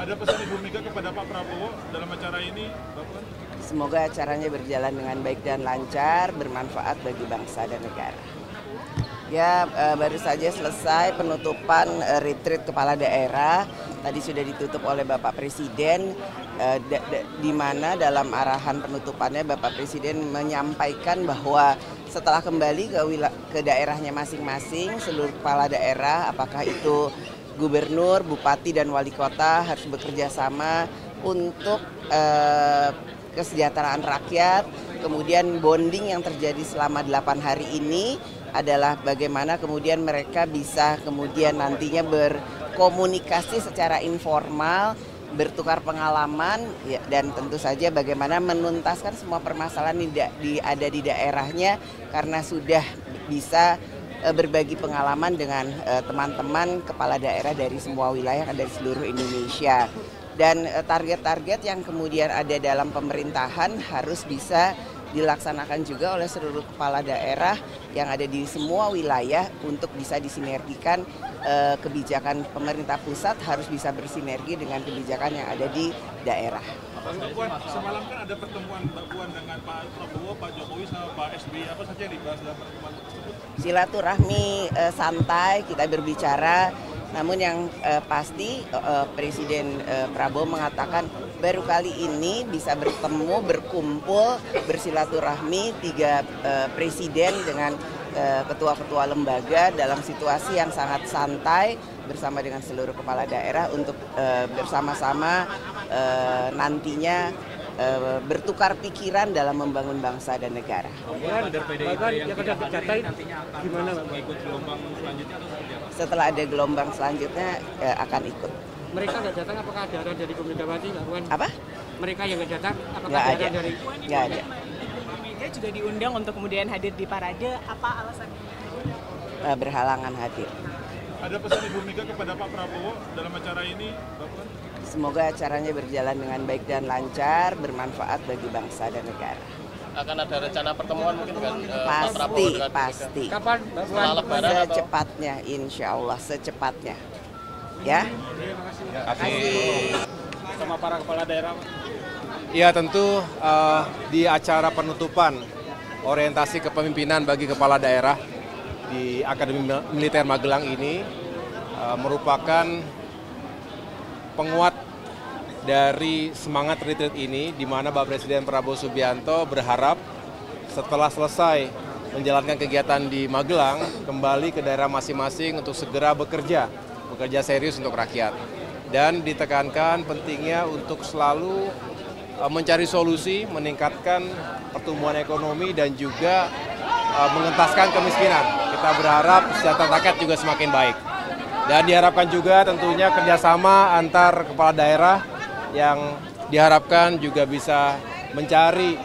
Ada pesan Ibu Mega kepada Pak Prabowo dalam acara ini, Mbak Puan? Semoga acaranya berjalan dengan baik dan lancar, bermanfaat bagi bangsa dan negara. Ya, baru saja selesai penutupan retreat kepala daerah. Tadi sudah ditutup oleh Bapak Presiden, di mana dalam arahan penutupannya Bapak Presiden menyampaikan bahwa setelah kembali ke daerahnya masing-masing, seluruh kepala daerah, apakah itu gubernur, bupati, dan wali kota harus bekerja sama untuk kesejahteraan rakyat. Kemudian bonding yang terjadi selama 8 hari ini adalah bagaimana kemudian mereka bisa kemudian nantinya berkomunikasi secara informal, bertukar pengalaman, ya, dan tentu saja bagaimana menuntaskan semua permasalahan ada di daerahnya karena sudah bisa berbagi pengalaman dengan teman-teman kepala daerah dari semua wilayah dari seluruh Indonesia. Dan target-target yang kemudian ada dalam pemerintahan harus bisa dilaksanakan juga oleh seluruh kepala daerah yang ada di semua wilayah untuk bisa disinergikan. Kebijakan pemerintah pusat harus bisa bersinergi dengan kebijakan yang ada di daerah. Mbak Puan, semalam kan ada pertemuan Mbak Puan dengan Pak Prabowo, Pak Jokowi, sama Pak SBY. Apa saja yang dibahas dalam pertemuan tersebut? Silaturahmi santai, kita berbicara. Namun yang pasti Presiden Prabowo mengatakan baru kali ini bisa bertemu, berkumpul, bersilaturahmi 3 presiden dengan ketua-ketua lembaga dalam situasi yang sangat santai bersama dengan seluruh kepala daerah untuk bersama-sama nantinya bertukar pikiran dalam membangun bangsa dan negara. Setelah ada gelombang selanjutnya akan ikut. Mereka nggak datang, apakah ada arahan dari Megawati, Mbak Puan? Apa? Mereka yang nggak datang, apakah Nggak ada ada. arahan dari? Nggak ada. Mega juga diundang untuk kemudian hadir di parade. Apa alasannya? Berhalangan hadir. Ada pesan Ibu Mega kepada Pak Prabowo dalam acara ini, Mbak Puan? Semoga acaranya berjalan dengan baik dan lancar, bermanfaat bagi bangsa dan negara. Akan ada rencana pertemuan mungkin dengan Pak Prabowo dengan Bu Mega? Pasti. Kapan, Mbak Puan? Setelah Lebaran atau? Secepatnya, insya Allah secepatnya. Ya. Terima kasih. Sama para kepala daerah. Ya tentu di acara penutupan orientasi kepemimpinan bagi kepala daerah di Akademi Militer Magelang ini merupakan penguat dari semangat retreat ini, di mana Bapak Presiden Prabowo Subianto berharap setelah selesai menjalankan kegiatan di Magelang, kembali ke daerah masing-masing untuk segera bekerja serius untuk rakyat. Dan ditekankan pentingnya untuk selalu mencari solusi, meningkatkan pertumbuhan ekonomi dan juga mengentaskan kemiskinan. Kita berharap kesejahteraan rakyat juga semakin baik. Dan diharapkan juga tentunya kerjasama antar kepala daerah yang diharapkan juga bisa mencari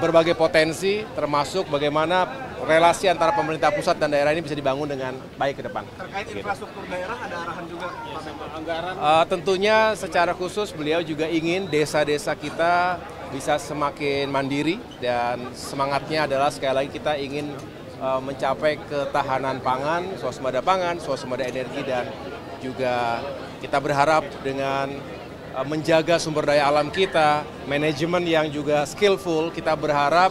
berbagai potensi, termasuk bagaimana relasi antara pemerintah pusat dan daerah ini bisa dibangun dengan baik ke depan. Terkait infrastruktur daerah ada arahan juga, anggaran. Tentunya secara khusus beliau juga ingin desa-desa kita bisa semakin mandiri, dan semangatnya adalah sekali lagi kita ingin mencapai ketahanan pangan, swasembada energi, dan juga kita berharap dengan menjaga sumber daya alam kita, manajemen yang juga skillful, kita berharap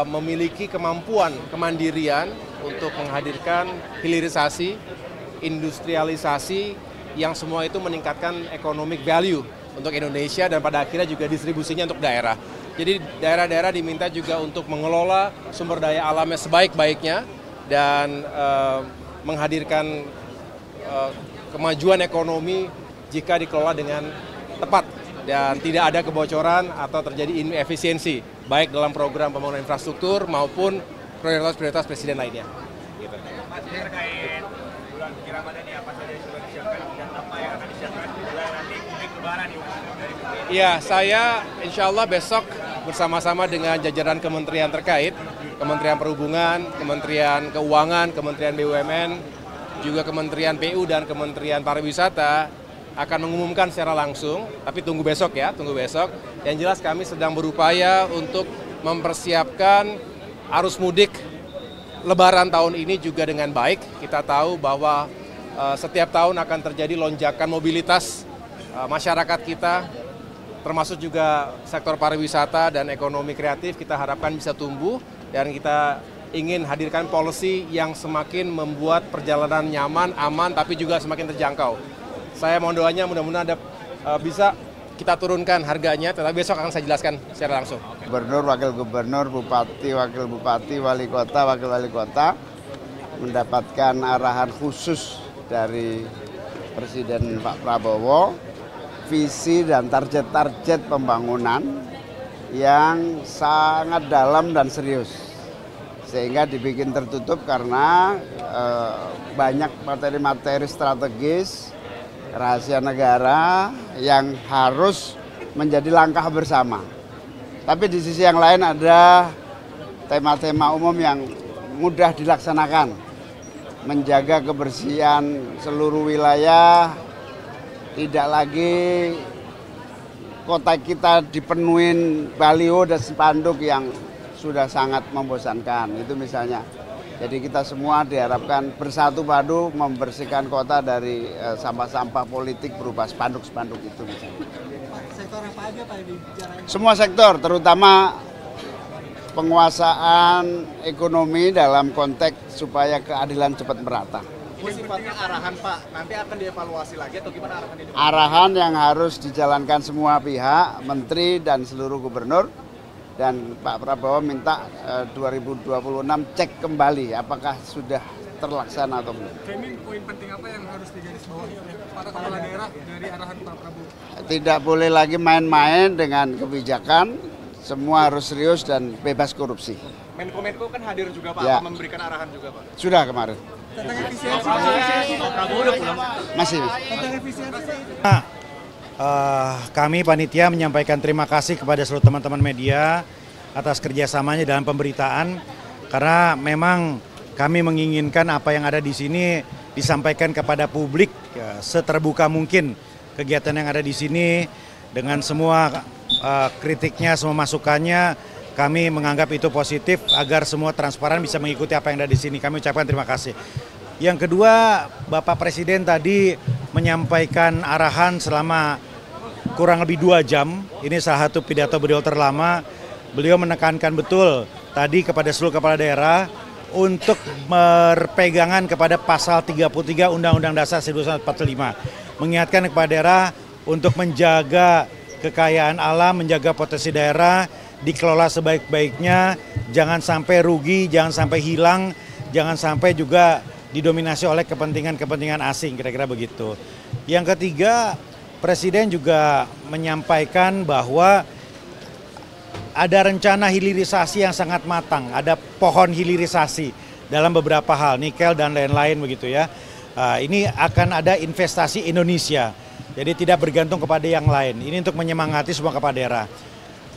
memiliki kemampuan kemandirian untuk menghadirkan hilirisasi, industrialisasi yang semua itu meningkatkan economic value untuk Indonesia dan pada akhirnya juga distribusinya untuk daerah. Jadi daerah-daerah diminta juga untuk mengelola sumber daya alamnya sebaik-baiknya dan menghadirkan kemajuan ekonomi jika dikelola dengan tepat dan tidak ada kebocoran atau terjadi inefisiensi baik dalam program pembangunan infrastruktur maupun prioritas-prioritas presiden lainnya. Gitu. Terkait bulan Ramadan ini apa saja yang sudah disiapkan dan apa yang akan disiapkan nanti mudik lebaran nih? Iya, saya insya Allah besok bersama-sama dengan jajaran kementerian terkait, Kementerian Perhubungan, Kementerian Keuangan, Kementerian BUMN, juga Kementerian PU dan Kementerian Pariwisata akan mengumumkan secara langsung, tapi tunggu besok ya, tunggu besok. Yang jelas kami sedang berupaya untuk mempersiapkan arus mudik Lebaran tahun ini juga dengan baik. Kita tahu bahwa setiap tahun akan terjadi lonjakan mobilitas masyarakat kita, termasuk juga sektor pariwisata dan ekonomi kreatif kita harapkan bisa tumbuh dan kita ingin hadirkan policy yang semakin membuat perjalanan nyaman, aman, tapi juga semakin terjangkau. Saya mohon doanya mudah-mudahan bisa kita turunkan harganya, tetapi besok akan saya jelaskan secara langsung. Gubernur, wakil gubernur, bupati, wakil bupati, wali kota, wakil wali kota mendapatkan arahan khusus dari Presiden Pak Prabowo, visi dan target-target pembangunan yang sangat dalam dan serius. Sehingga dibikin tertutup karena banyak materi-materi strategis, rahasia negara yang harus menjadi langkah bersama. Tapi di sisi yang lain ada tema-tema umum yang mudah dilaksanakan. Menjaga kebersihan seluruh wilayah, tidak lagi kota kita dipenuhin baliho dan spanduk yang sudah sangat membosankan, itu misalnya. Jadi kita semua diharapkan bersatu padu membersihkan kota dari sampah-sampah politik berupa spanduk-spanduk itu misalnya. Sektor apa aja Pak yang dibicarain? Semua sektor, terutama penguasaan ekonomi dalam konteks supaya keadilan cepat merata. Ini sifatnya arahan Pak, nanti akan dievaluasi lagi atau gimana arahan ini? Arahan yang harus dijalankan semua pihak, menteri dan seluruh gubernur. Dan Pak Prabowo minta 2026 cek kembali apakah sudah terlaksana atau belum. Framing poin penting apa yang harus digarisbawahi oleh para kepala daerah dari arahan Pak Prabowo? Tidak boleh lagi main-main dengan kebijakan, semua harus serius dan bebas korupsi. Menko kan hadir juga Pak, Ya. memberikan arahan juga Pak. Sudah kemarin. Tentang efisiensi, Masih. tentang efisiensi. Kami panitia menyampaikan terima kasih kepada seluruh teman-teman media atas kerjasamanya dalam pemberitaan karena memang kami menginginkan apa yang ada di sini disampaikan kepada publik seterbuka mungkin kegiatan yang ada di sini dengan semua kritiknya, semua masukannya. Kami menganggap itu positif agar semua transparan bisa mengikuti apa yang ada di sini. Kami ucapkan terima kasih. Yang kedua, Bapak Presiden tadi menyampaikan arahan selama kurang lebih 2 jam. Ini salah satu pidato beliau terlama. Beliau menekankan betul tadi kepada seluruh kepala daerah untuk berpegangan kepada pasal 33 Undang-Undang Dasar 1945. Mengingatkan kepada daerah untuk menjaga kekayaan alam, menjaga potensi daerah, dikelola sebaik-baiknya, jangan sampai rugi, jangan sampai hilang, jangan sampai juga didominasi oleh kepentingan-kepentingan asing, kira-kira begitu. Yang ketiga, Presiden juga menyampaikan bahwa ada rencana hilirisasi yang sangat matang, ada pohon hilirisasi dalam beberapa hal, nikel dan lain-lain begitu ya. Ini akan ada investasi Indonesia, jadi tidak bergantung kepada yang lain. Ini untuk menyemangati semua kepala daerah.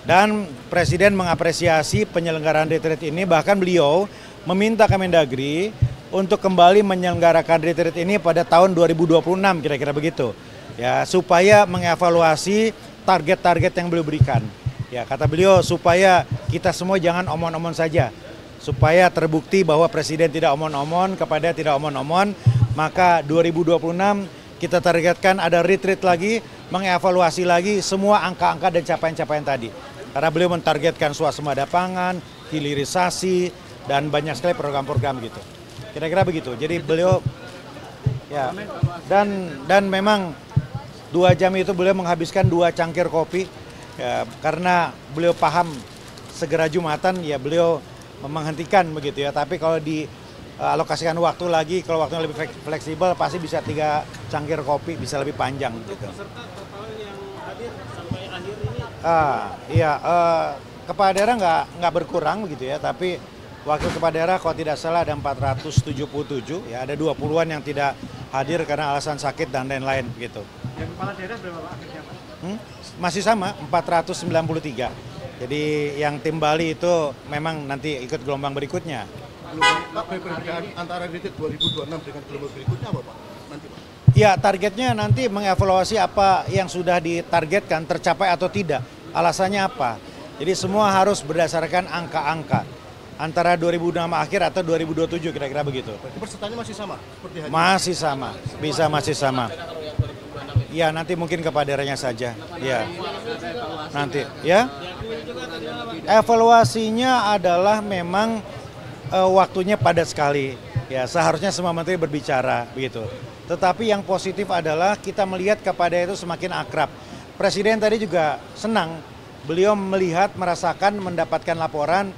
Dan Presiden mengapresiasi penyelenggaraan retreat ini, bahkan beliau meminta Kemendagri untuk kembali menyelenggarakan retreat ini pada tahun 2026, kira-kira begitu. Ya, supaya mengevaluasi target-target yang beliau berikan. Ya, kata beliau supaya kita semua jangan omon-omon saja. Supaya terbukti bahwa Presiden tidak omon-omon, kepada tidak omon-omon, maka 2026 kita targetkan ada retreat lagi, mengevaluasi lagi semua angka-angka dan capaian-capaian tadi. Karena beliau mentargetkan swasembada pangan, hilirisasi, dan banyak sekali program-program gitu. Kira-kira begitu. Jadi beliau ya dan memang 2 jam itu beliau menghabiskan 2 cangkir kopi ya, karena beliau paham segera Jumatan ya beliau menghentikan begitu ya. Tapi kalau dialokasikan waktu lagi, kalau waktunya lebih fleksibel pasti bisa 3 cangkir kopi, bisa lebih panjang gitu. Peserta total yang hadir sampai akhir ini? Kepala daerah nggak berkurang begitu ya, tapi wakil kepala daerah kalau tidak salah ada 477 ya, ada 20-an yang tidak hadir karena alasan sakit dan lain-lain begitu. Yang kepala daerah berapa Pak akhirnya Pak? Masih sama 493. Jadi yang tim Bali itu memang nanti ikut gelombang berikutnya. Pak, perbedaan antara retreat 2026 dengan gelombang berikutnya apa Pak? Nanti Pak? Ya, targetnya nanti mengevaluasi apa yang sudah ditargetkan tercapai atau tidak. Alasannya apa? Jadi semua harus berdasarkan angka-angka. Antara 2026 akhir atau 2027 kira-kira begitu. Berarti pesertanya masih sama seperti hari ini? Masih sama, bisa masih sama. Ya nanti mungkin kepada daerahnya saja. Ya. Nanti ya. Evaluasinya adalah memang waktunya padat sekali. Ya, seharusnya semua menteri berbicara begitu. Tetapi yang positif adalah kita melihat kepada itu semakin akrab. Presiden tadi juga senang. Beliau melihat, merasakan, mendapatkan laporan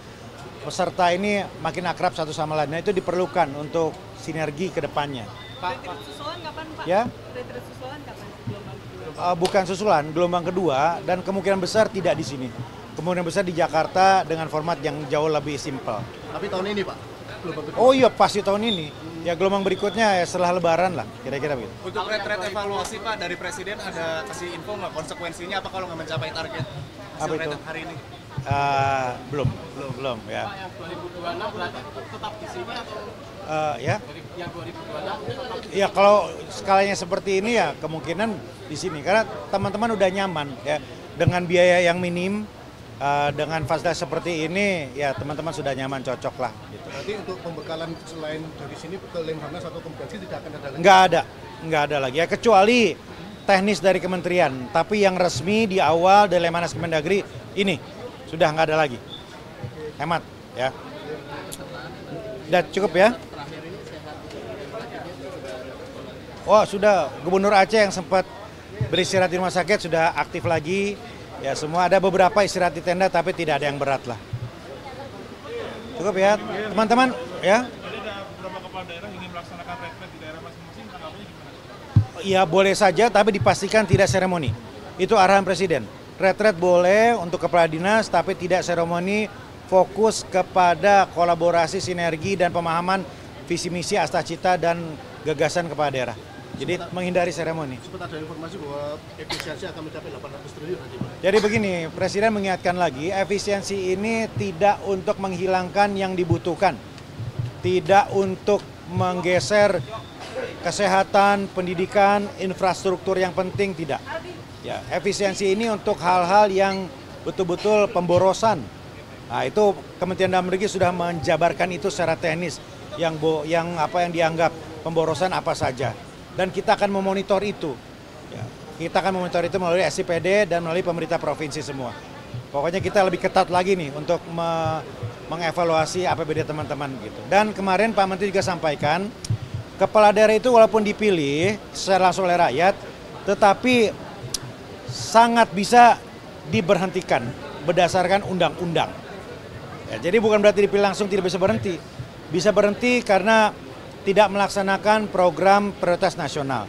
peserta ini makin akrab satu sama lain. Nah, itu diperlukan untuk sinergi ke depannya. Retreat susulan kapan, Pak? Ya? Retreat susulan kapan? Bukan susulan, gelombang kedua, dan kemungkinan besar tidak di sini. Kemungkinan besar di Jakarta dengan format yang jauh lebih simpel. Tapi tahun ini Pak? Oh iya, pasti tahun ini. Ya gelombang berikutnya ya setelah Lebaran lah, kira-kira begitu. Untuk retret evaluasi Pak dari Presiden ada kasih info nggak konsekuensinya apa kalau nggak mencapai target Apa itu? hari ini? Belum ya. Pak yang 2026 berarti tetap di sini atau? Ya. Yang 2026 tetap di Ya kalau skalanya seperti ini ya kemungkinan di sini karena teman-teman udah nyaman ya dengan biaya yang minim. Dengan fasilitas seperti ini, ya teman-teman sudah nyaman, cocok lah. Gitu. Berarti untuk pembekalan selain dari sini ke Lemhanas atau Kemdagri tidak akan ada lagi? Nggak ada lagi. Ya kecuali teknis dari kementerian. Tapi yang resmi di awal dari Lemhanas Kemendagri ini sudah nggak ada lagi. Hemat, ya. Udah cukup ya? Oh sudah, Gubernur Aceh yang sempat beristirahat di rumah sakit sudah aktif lagi. Ya semua ada beberapa istirahat di tenda tapi tidak ada yang berat lah. Cukup ya teman-teman ya. Jadi ada beberapa kepala daerah ingin melaksanakan retret di daerah masing-masing, tanggapannya gimana? Ya boleh saja tapi dipastikan tidak seremoni. Itu arahan Presiden. Retret boleh untuk kepala dinas tapi tidak seremoni, fokus kepada kolaborasi, sinergi dan pemahaman visi misi, astacita dan gagasan kepala daerah. Jadi menghindari seremoni. Sempat ada informasi bahwa efisiensi akan mencapai 800 triliun nanti Pak. Jadi begini, Presiden mengingatkan lagi, efisiensi ini tidak untuk menghilangkan yang dibutuhkan. Tidak untuk menggeser kesehatan, pendidikan, infrastruktur yang penting, tidak. Ya, efisiensi ini untuk hal-hal yang betul-betul pemborosan. Nah, itu Kementerian Dalam Negeri sudah menjabarkan itu secara teknis yang dianggap pemborosan apa saja. Dan kita akan memonitor itu. Ya, kita akan memonitor itu melalui SIPD dan melalui pemerintah provinsi semua. Pokoknya kita lebih ketat lagi nih untuk mengevaluasi APBD teman-teman gitu. Dan kemarin Pak Menteri juga sampaikan, kepala daerah itu walaupun dipilih secara langsung oleh rakyat, tetapi sangat bisa diberhentikan berdasarkan undang-undang. Ya, jadi bukan berarti dipilih langsung tidak bisa berhenti. Bisa berhenti karena tidak melaksanakan program prioritas nasional.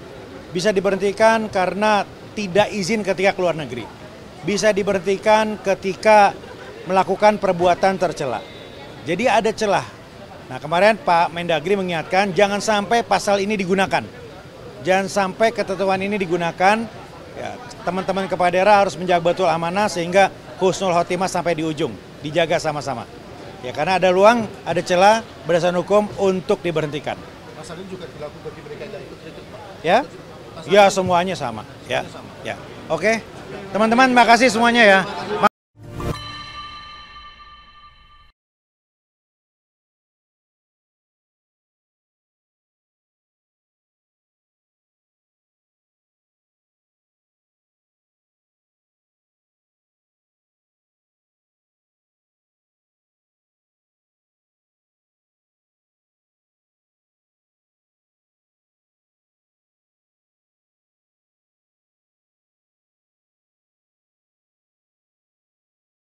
Bisa diberhentikan karena tidak izin ketika keluar negeri. Bisa diberhentikan ketika melakukan perbuatan tercela. Jadi ada celah. Nah kemarin Pak Mendagri mengingatkan jangan sampai pasal ini digunakan. Jangan sampai ketentuan ini digunakan. Ya, teman-teman kepala daerah harus menjaga betul amanah sehingga husnul khotimah sampai di ujung. Dijaga sama-sama. Ya karena ada ruang, ada celah berdasarkan hukum untuk diberhentikan. Pasal ini juga berlaku bagi mereka yang ikut retret Pak. Ya? Ya semuanya sama. Ya. Ya. Oke. Teman-teman makasih semuanya ya.